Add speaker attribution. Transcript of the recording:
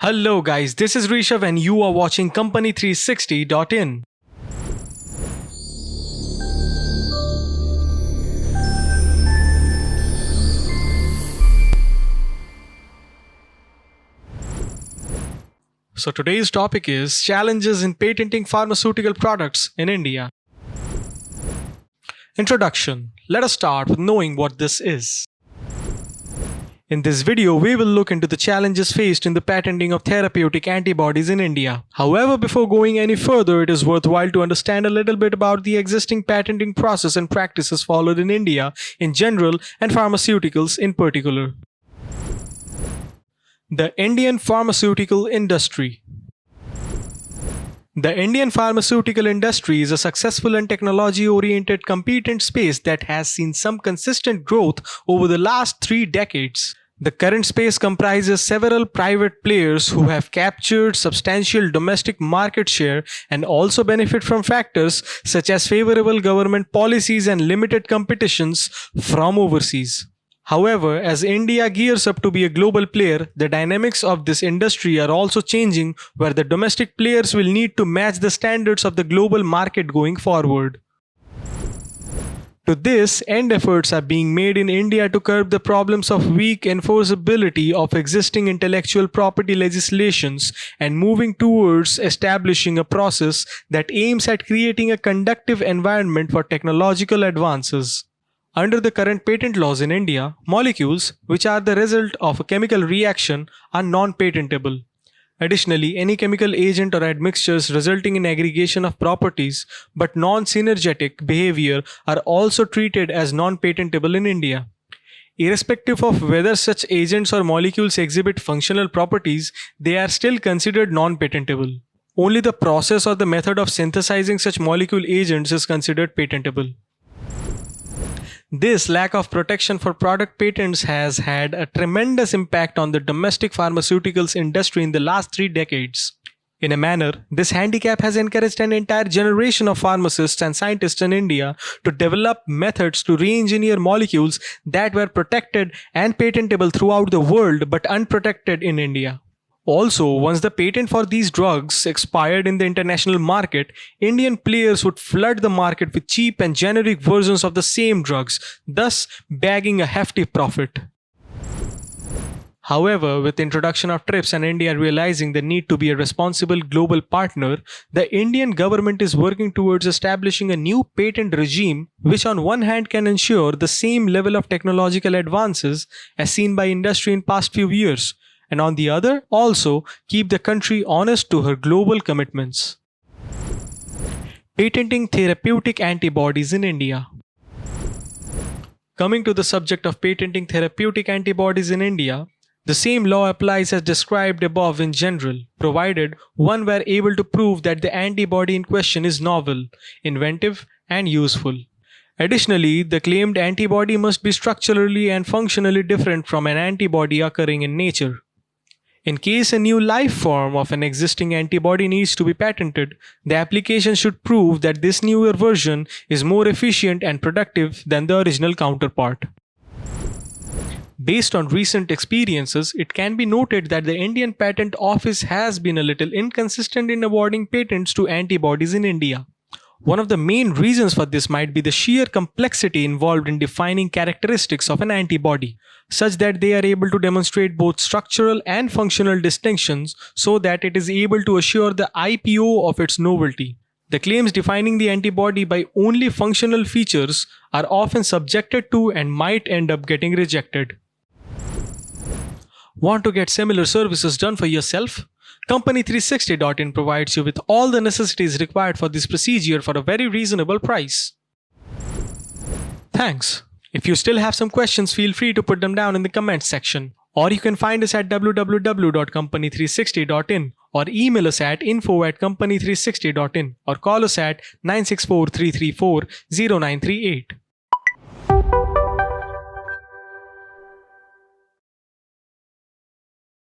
Speaker 1: Hello guys, this is Rishabh and you are watching Company360.in. So today's topic is challenges in patenting pharmaceutical products in India. Introduction. Let us start with knowing what this is. In this video, we will look into the challenges faced in the patenting of therapeutic antibodies in India. However, before going any further, it is worthwhile to understand a little bit about the existing patenting process and practices followed in India in general and pharmaceuticals in particular. The Indian pharmaceutical industry. The Indian pharmaceutical industry is a successful and technology-oriented competent space that has seen some consistent growth over the last 3 decades. The current space comprises several private players who have captured substantial domestic market share and also benefit from factors such as favorable government policies and limited competitions from overseas. However, as India gears up to be a global player, the dynamics of this industry are also changing, where the domestic players will need to match the standards of the global market going forward. To this end, efforts are being made in India to curb the problems of weak enforceability of existing intellectual property legislations and moving towards establishing a process that aims at creating a conducive environment for technological advances. Under the current patent laws in India, molecules which are the result of a chemical reaction are non-patentable. Additionally, any chemical agent or admixtures resulting in aggregation of properties but non-synergetic behavior are also treated as non-patentable in India. Irrespective of whether such agents or molecules exhibit functional properties, they are still considered non-patentable. Only the process or the method of synthesizing such molecule agents is considered patentable. This lack of protection for product patents has had a tremendous impact on the domestic pharmaceuticals industry in the last 3 decades. In a manner, this handicap has encouraged an entire generation of pharmacists and scientists in India to develop methods to re-engineer molecules that were protected and patentable throughout the world but unprotected in India. Also, once the patent for these drugs expired in the international market, Indian players would flood the market with cheap and generic versions of the same drugs, thus bagging a hefty profit. However, with the introduction of TRIPS and India realizing the need to be a responsible global partner, the Indian government is working towards establishing a new patent regime which on one hand can ensure the same level of technological advances as seen by industry in past few years, and on the other, also keep the country honest to her global commitments. Patenting therapeutic antibodies in India. Coming to the subject of patenting therapeutic antibodies in India, the same law applies as described above in general, provided one were able to prove that the antibody in question is novel, inventive, and useful. Additionally, the claimed antibody must be structurally and functionally different from an antibody occurring in nature. In case a new life form of an existing antibody needs to be patented, the application should prove that this newer version is more efficient and productive than the original counterpart. Based on recent experiences, it can be noted that the Indian Patent Office has been a little inconsistent in awarding patents to antibodies in India. One of the main reasons for this might be the sheer complexity involved in defining characteristics of an antibody, such that they are able to demonstrate both structural and functional distinctions so that it is able to assure the IPO of its novelty. The claims defining the antibody by only functional features are often subjected to and might end up getting rejected. Want to get similar services done for yourself? Company360.in provides you with all the necessities required for this procedure for a very reasonable price. Thanks. If you still have some questions, feel free to put them down in the comments section. Or you can find us at www.company360.in or email us at info@company360.in or call us at 964-334-0938.